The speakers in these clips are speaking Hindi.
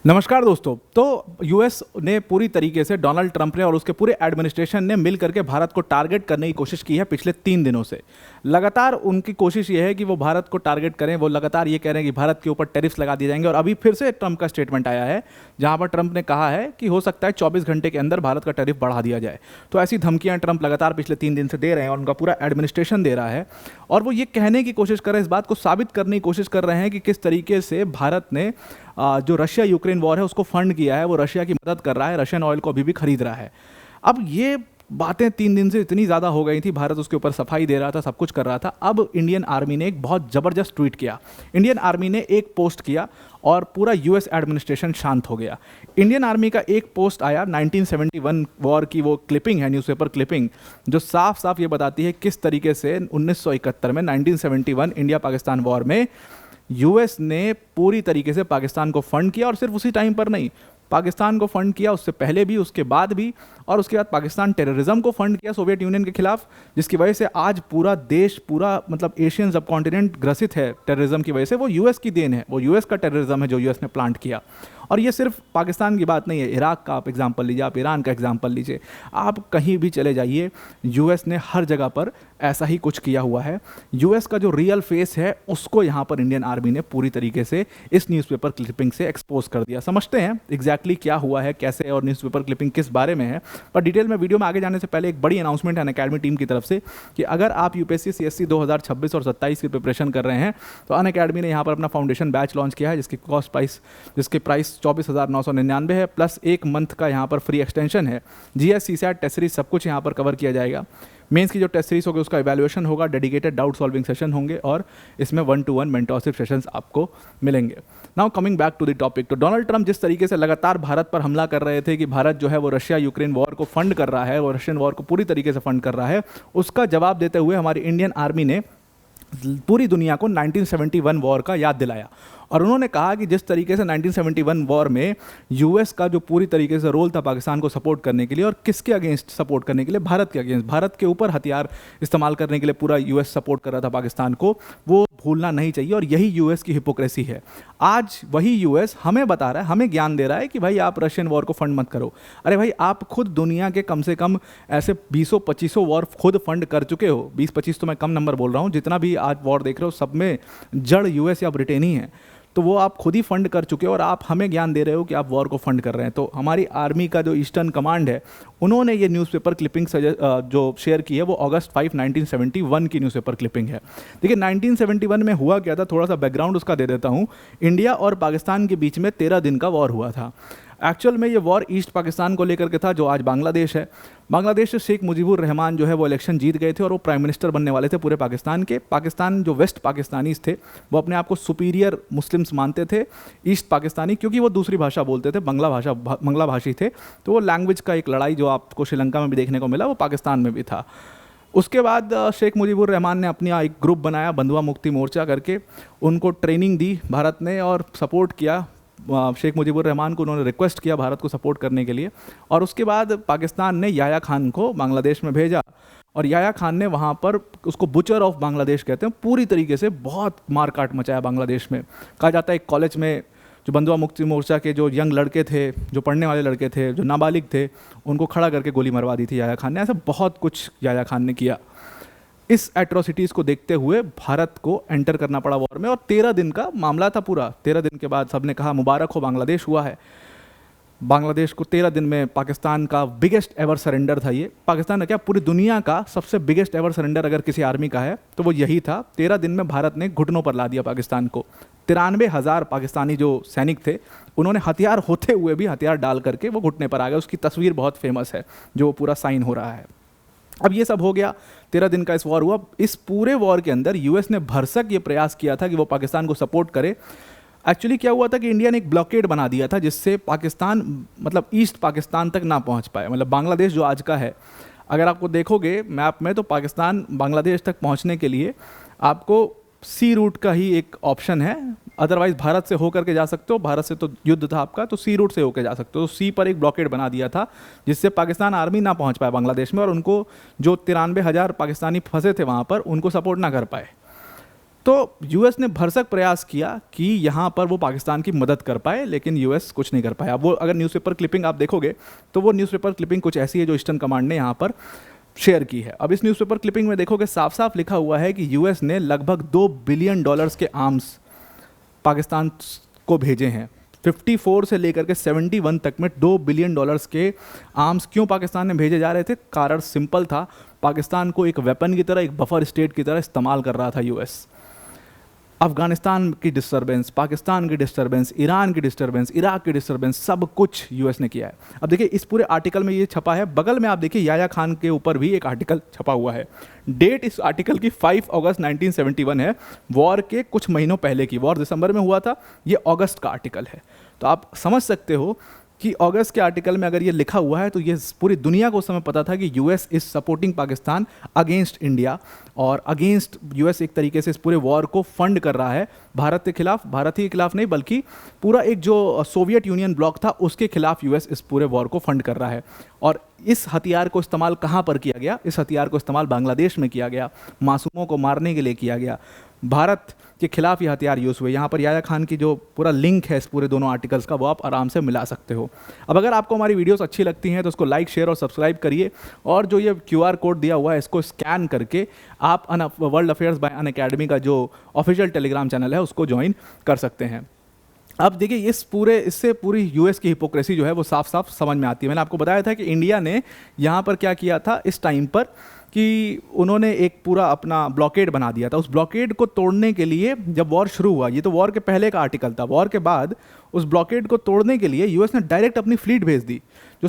नमस्कार दोस्तों। तो यूएस ने पूरी तरीके से डोनाल्ड ट्रंप ने और उसके पूरे एडमिनिस्ट्रेशन ने मिल करके भारत को टारगेट करने की कोशिश की है पिछले 3 दिनों से। लगातार उनकी कोशिश ये है कि वो भारत को टारगेट करें। वो लगातार ये कह रहे हैं कि भारत के ऊपर टैरिफ्स लगा दिए जाएंगे और अभी फिर से ट्रंप का स्टेटमेंट आया है जहां पर ट्रंप ने कहा है कि हो सकता है 24 घंटे के अंदर भारत का टैरिफ बढ़ा दिया जाए। तो ऐसी धमकियां ट्रंप लगातार पिछले 3 दिन से दे रहे हैं और उनका पूरा एडमिनिस्ट्रेशन दे रहा है और वो ये कहने की कोशिश कर रहे हैं, इस बात को साबित करने की कोशिश कर रहे हैं कि किस तरीके से भारत ने जो रशिया यूक्रेन वॉर है उसको फंड किया है, वो रशिया की मदद कर रहा है, रशियन ऑयल को अभी भी खरीद रहा है। अब ये बातें 3 दिन से इतनी ज़्यादा हो गई थी, भारत उसके ऊपर सफाई दे रहा था, सब कुछ कर रहा था। अब इंडियन आर्मी ने एक बहुत ज़बरदस्त ट्वीट किया, इंडियन आर्मी ने एक पोस्ट किया और पूरा यूएस एडमिनिस्ट्रेशन शांत हो गया। इंडियन आर्मी का एक पोस्ट आया, 1971 वॉर की वो क्लिपिंग है, न्यूज़पेपर क्लिपिंग, जो साफ साफ ये बताती है किस तरीके से 1971 में 1971 इंडिया पाकिस्तान वॉर में यूएस ने पूरी तरीके से पाकिस्तान को फंड किया और सिर्फ उसी टाइम पर नहीं, पाकिस्तान को फंड किया उससे पहले भी, उसके बाद भी, और उसके बाद पाकिस्तान टेररिज्म को फंड किया सोवियत यूनियन के खिलाफ, जिसकी वजह से आज पूरा देश, पूरा मतलब एशियन सब कॉन्टिनेंट ग्रसित है टेररिज्म की वजह से। वो यूएस की देन है, वो यूएस का टेररिज्म है जो यूएस ने प्लांट किया। और ये सिर्फ पाकिस्तान की बात नहीं है, इराक का आप एग्जाम्पल लीजिए, आप ईरान का एग्जाम्पल लीजिए, आप कहीं भी चले जाइए, यूएस ने हर जगह पर ऐसा ही कुछ किया हुआ है। यूएस का जो रियल फेस है उसको यहाँ पर इंडियन आर्मी ने पूरी तरीके से इस न्यूज़पेपर क्लिपिंग से एक्सपोज कर दिया। समझते हैं एग्जैक्टली क्या हुआ है, कैसे, और न्यूज़पेपर क्लिपिंग किस बारे में है। पर डिटेल में वीडियो में आगे जाने से पहले एक बड़ी अनाउंसमेंट है अनअकैडमी टीम की तरफ से कि अगर आप यूपीएससी सीएससी 2026 और 27 की प्रिपरेशन कर रहे हैं तो अनअकैडमी ने यहाँ पर अपना फाउंडेशन बैच लॉन्च किया है जिसकी प्राइस 24,999 है, प्लस 1 मंथ का यहाँ पर फ्री एक्सटेंशन है। जीएस सीसैट टेस्ट सीरीज सब कुछ यहाँ पर कवर किया जाएगा। मेंस की जो टेस्ट सीरीज होगी उसका इवैल्यूएशन होगा, डेडिकेटेड डाउट सॉल्विंग सेशन होंगे और इसमें 1-to-1 मेंटरशिप सेशंस आपको मिलेंगे। Now coming back to the topic, तो डोनाल्ड ट्रंप जिस तरीके से लगातार भारत पर हमला कर रहे थे कि भारत जो है वो रशिया यूक्रेन वॉर को फंड कर रहा है, वो रशियन वॉर को पूरी तरीके से फंड कर रहा है, उसका जवाब देते हुए हमारी इंडियन आर्मी ने पूरी दुनिया को 1971 वॉर का याद दिलाया। और उन्होंने कहा कि जिस तरीके से 1971 वॉर में यूएस का जो पूरी तरीके से रोल था पाकिस्तान को सपोर्ट करने के लिए, और किसके अगेंस्ट सपोर्ट करने के लिए, भारत के अगेंस्ट, भारत के ऊपर हथियार इस्तेमाल करने के लिए पूरा यूएस सपोर्ट कर रहा था पाकिस्तान को, वो भूलना नहीं चाहिए। और यही यूएस की हिपोक्रेसी है। आज वही यूएस हमें बता रहा है, हमें ज्ञान दे रहा है कि भाई आप रशियन वॉर को फंड मत करो। अरे भाई, आप खुद दुनिया के कम से कम ऐसे 20-25 वॉर खुद फंड कर चुके हो। 20-25 तो मैं कम नंबर बोल रहा हूँ, जितना भी आज वॉर देख रहे हो सब में जड़ यूएस या ब्रिटेन ही है। तो वो आप खुद ही फंड कर चुके हो और आप हमें ज्ञान दे रहे हो कि आप वॉर को फंड कर रहे हैं। तो हमारी आर्मी का जो ईस्टर्न कमांड है, उन्होंने ये न्यूज़पेपर क्लिपिंग जो शेयर की है वो अगस्त 5, 1971 की न्यूज़पेपर क्लिपिंग है। देखिए 1971 में हुआ क्या था, थोड़ा सा बैकग्राउंड उसका दे देता हूँ। इंडिया और पाकिस्तान के बीच में 13 दिन का वॉर हुआ था। एक्चुअल में ये वॉर ईस्ट पाकिस्तान को लेकर के था, जो आज बांग्लादेश है। बांग्लादेश से शेख मुजीबुर रहमान जो है वो इलेक्शन जीत गए थे और वो प्राइम मिनिस्टर बनने वाले थे पूरे पाकिस्तान के। पाकिस्तान जो वेस्ट पाकिस्तानीज थे वो अपने आप को सुपीरियर मुस्लिम्स मानते थे ईस्ट पाकिस्तानी, क्योंकि वो दूसरी भाषा बोलते थे, बंगला भाषी थे। तो वो लैंग्वेज का एक लड़ाई जो आपको श्रीलंका में भी देखने को मिला वो पाकिस्तान में भी था। उसके बाद शेख मुजीबुर रहमान ने अपना एक ग्रुप बनाया, बंधुआ मुक्ति मोर्चा करके, उनको ट्रेनिंग दी भारत ने और सपोर्ट किया शेख मुजीबुर रहमान को। उन्होंने रिक्वेस्ट किया भारत को सपोर्ट करने के लिए। और उसके बाद पाकिस्तान ने याया खान को बांग्लादेश में भेजा और याया खान ने वहाँ पर, उसको बुचर ऑफ बांग्लादेश कहते हैं, पूरी तरीके से बहुत मारकाट मचाया बांग्लादेश में। कहा जाता है एक कॉलेज में जो बंधुआ मुक्ति मोर्चा के जो यंग लड़के थे, जो पढ़ने वाले लड़के थे, जो नाबालिग थे, उनको खड़ा करके गोली मरवा दी थी याया खान ने। ऐसा बहुत कुछ याया खान ने किया। इस एट्रोसिटीज़ को देखते हुए भारत को एंटर करना पड़ा वॉर में और 13 दिन का मामला था पूरा। 13 दिन के बाद सबने कहा मुबारक हो, बांग्लादेश हुआ है। बांग्लादेश को 13 दिन में पाकिस्तान का बिगेस्ट एवर सरेंडर था ये। पाकिस्तान ने क्या, पूरी दुनिया का सबसे बिगेस्ट एवर सरेंडर अगर किसी आर्मी का है तो वो यही था। 13 दिन में भारत ने घुटनों पर ला दिया पाकिस्तान को। 93,000 पाकिस्तानी जो सैनिक थे उन्होंने हथियार होते हुए भी हथियार डाल करके वो घुटने पर आ गए। उसकी तस्वीर बहुत फेमस है जो पूरा साइन हो रहा है। अब ये सब हो गया, 13 दिन का इस वॉर हुआ। इस पूरे वॉर के अंदर यूएस ने भरसक ये प्रयास किया था कि वो पाकिस्तान को सपोर्ट करे। एक्चुअली क्या हुआ था कि इंडिया ने एक ब्लॉकेड बना दिया था जिससे पाकिस्तान, मतलब ईस्ट पाकिस्तान तक ना पहुंच पाए। मतलब बांग्लादेश जो आज का है, अगर आपको देखोगे मैप में तो पाकिस्तान बांग्लादेश तक पहुंचने के लिए आपको सी रूट का ही एक ऑप्शन है। अदरवाइज भारत से होकर के जा सकते हो, भारत से तो युद्ध था आपका, तो सी रूट से होकर जा सकते हो। तो सी पर एक ब्लॉकेड बना दिया था जिससे पाकिस्तान आर्मी ना पहुंच पाए बांग्लादेश में और उनको जो 93,000 पाकिस्तानी फंसे थे वहाँ पर उनको सपोर्ट ना कर पाए। तो यूएस ने भरसक प्रयास किया कि यहाँ पर वो पाकिस्तान की मदद कर पाए, लेकिन यूएस कुछ नहीं कर पाया। वो अगर न्यूज़पेपर क्लिपिंग आप देखोगे तो वो न्यूज़पेपर क्लिपिंग कुछ ऐसी है जो ईस्टर्न कमांड ने यहाँ पर शेयर की है। अब इस न्यूज़पेपर क्लिपिंग में देखोगे साफ साफ लिखा हुआ है कि यूएस ने लगभग $2 बिलियन के आर्म्स पाकिस्तान को भेजे हैं। 54 से लेकर के 71 तक में $2 बिलियन के आर्म्स क्यों पाकिस्तान में भेजे जा रहे थे? कारण सिंपल था, पाकिस्तान को एक वेपन की तरह, एक बफर स्टेट की तरह इस्तेमाल कर रहा था यूएस। अफगानिस्तान की डिस्टर्बेंस, पाकिस्तान की डिस्टर्बेंस, ईरान की डिस्टर्बेंस, इराक की डिस्टर्बेंस, सब कुछ यूएस ने किया है। अब देखिए इस पूरे आर्टिकल में ये छपा है, बगल में आप देखिए याया खान के ऊपर भी एक आर्टिकल छपा हुआ है। डेट इस आर्टिकल की 5 अगस्त 1971 है, वॉर के कुछ महीनों पहले की। वॉर दिसंबर में हुआ था, ये अगस्त का आर्टिकल है। तो आप समझ सकते हो कि अगस्त के आर्टिकल में अगर ये लिखा हुआ है तो ये पूरी दुनिया को उस समय पता था कि US is supporting Pakistan against India, और अगेंस्ट यूएस एक तरीके से इस पूरे वॉर को फंड कर रहा है भारत के खिलाफ। भारत ही के खिलाफ नहीं बल्कि पूरा एक जो सोवियत यूनियन ब्लॉक था उसके खिलाफ यूएस इस पूरे वॉर को फंड कर रहा है। और इस हथियार को इस्तेमाल कहाँ पर किया गया? इस हथियार को इस्तेमाल बांग्लादेश में किया गया, मासूमों को मारने के लिए किया गया। भारत के खिलाफ ये हथियार यूज़ हुए। यहाँ पर याया खान की जो पूरा लिंक है इस पूरे दोनों आर्टिकल्स का, वो आप आराम से मिला सकते हो। अब अगर आपको हमारी वीडियोस अच्छी लगती हैं तो उसको लाइक, शेयर और सब्सक्राइब करिए, और जो ये QR कोड दिया हुआ है इसको स्कैन करके आप वर्ल्ड अफेयर्स बाय अनअकैडमी का जो ऑफिशियल टेलीग्राम चैनल है उसको ज्वाइन कर सकते हैं। अब देखिए इससे पूरी यूएस की हिपोक्रेसी जो है वो साफ साफ समझ में आती है। मैंने आपको बताया था कि इंडिया ने यहाँ पर क्या किया था इस टाइम पर कि उन्होंने एक पूरा अपना ब्लॉकेड बना दिया था। उस ब्लॉकेड को तोड़ने के लिए जब वॉर शुरू हुआ, ये तो वॉर के पहले का आर्टिकल था, वॉर के बाद उस ब्लॉकेड को तोड़ने के लिए यूएस ने डायरेक्ट अपनी फ्लीट भेज दी। जो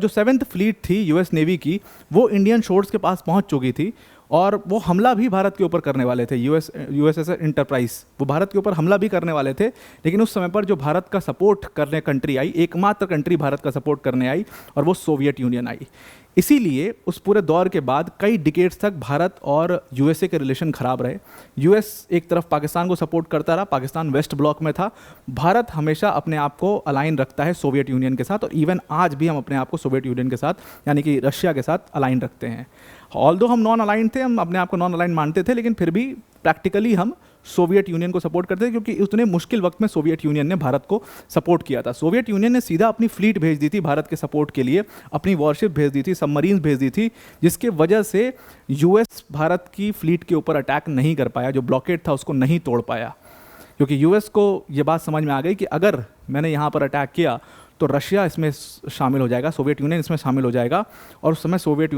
7th फ्लीट थी यूएस नेवी की, वो इंडियन शोर्स के पास पहुंच चुकी थी, और वो हमला भी भारत के ऊपर करने वाले थे। यूएसएस एंटरप्राइज वो भारत के ऊपर हमला भी करने वाले थे, लेकिन उस समय पर जो भारत का सपोर्ट करने कंट्री आई, एकमात्र कंट्री भारत का सपोर्ट करने आई, और वो सोवियत यूनियन आई। इसीलिए उस पूरे दौर के बाद कई डिकेड्स तक भारत और यूएसए के रिलेशन ख़राब रहे। यूएस एक तरफ पाकिस्तान को सपोर्ट करता रहा, पाकिस्तान वेस्ट ब्लॉक में था। भारत हमेशा अपने आप को अलाइन रखता है सोवियत यूनियन के साथ, और इवन आज भी हम अपने आप को सोवियत यूनियन के साथ यानी कि रशिया के साथ अलाइन रखते हैं। ऑल्दो हम नॉन अलाइन थे, हम अपने आप को नॉन अलाइन मानते थे, लेकिन फिर भी प्रैक्टिकली हम सोवियत यूनियन को सपोर्ट करते थे, क्योंकि उतने मुश्किल वक्त में सोवियत यूनियन ने भारत को सपोर्ट किया था। सोवियत यूनियन ने सीधा अपनी फ्लीट भेज दी थी भारत के सपोर्ट के लिए, अपनी वॉरशिप भेज दी थी, सबमरीन्स भेज दी थी, जिसके वजह से यूएस भारत की फ्लीट के ऊपर अटैक नहीं कर पाया, जो ब्लॉकेड था उसको नहीं तोड़ पाया। क्योंकि यूएस को ये बात समझ में आ गई कि अगर मैंने यहाँ पर अटैक किया तो रशिया इसमें शामिल हो जाएगा, सोवियत यूनियन इसमें शामिल हो जाएगा, और उस समय सोवियत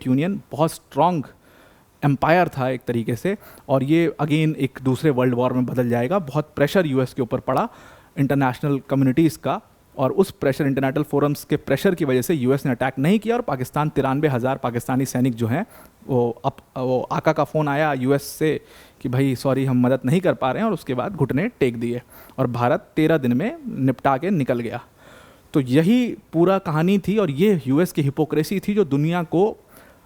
यूनियन बहुत स्ट्रॉन्ग एम्पायर था एक तरीके से, और ये अगेन एक दूसरे वर्ल्ड वॉर में बदल जाएगा। बहुत प्रेशर यूएस के ऊपर पड़ा इंटरनेशनल कम्युनिटीज़ का, और उस प्रेशर, इंटरनेशनल फोरम्स के प्रेशर की वजह से यूएस ने अटैक नहीं किया, और पाकिस्तान 93,000 पाकिस्तानी सैनिक जो हैं वो आका का फ़ोन आया यूएस से कि भाई सॉरी हम मदद नहीं कर पा रहे हैं, और उसके बाद घुटने टेक दिए, और भारत 13 दिन में निपटा के निकल गया। तो यही पूरा कहानी थी, और ये यूएस की हिपोक्रेसी थी जो दुनिया को,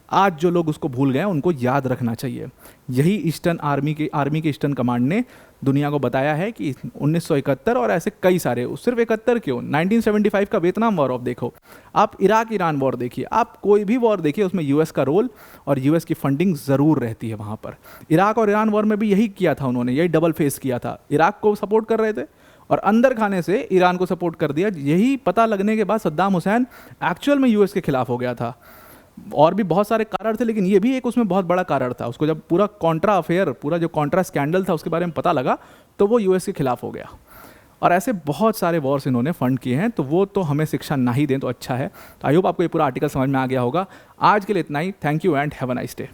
आज जो लोग उसको भूल गए उनको याद रखना चाहिए। यही ईस्टर्न आर्मी के ईस्टर्न कमांड ने दुनिया को बताया है कि 1971 और ऐसे कई सारे, सिर्फ 71 क्यों, 1975 का वियतनाम वॉर ऑफ देखो, आप इराक ईरान वॉर देखिए, आप कोई भी वॉर देखिए, उसमें यूएस का रोल और यूएस की फंडिंग ज़रूर रहती है वहाँ पर। इराक और ईरान वॉर में भी यही किया था उन्होंने, यही डबल फेस किया था। इराक को सपोर्ट कर रहे थे और अंदर खाने से ईरान को सपोर्ट कर दिया। यही पता लगने के बाद सद्दाम हुसैन एक्चुअल में यूएस के खिलाफ हो गया था। और भी बहुत सारे कारण थे, लेकिन ये भी एक उसमें बहुत बड़ा कारण था। उसको जब पूरा कॉन्ट्रा अफेयर, पूरा जो कॉन्ट्रा स्कैंडल था उसके बारे में पता लगा तो वो यूएस के खिलाफ हो गया। और ऐसे बहुत सारे वॉर्स इन्होंने फंड किए हैं, तो वो तो हमें शिक्षा ना ही दें तो अच्छा है। तो आई होप आपको ये पूरा आर्टिकल समझ में आ गया होगा। आज के लिए इतना ही। Thank you and have a nice day.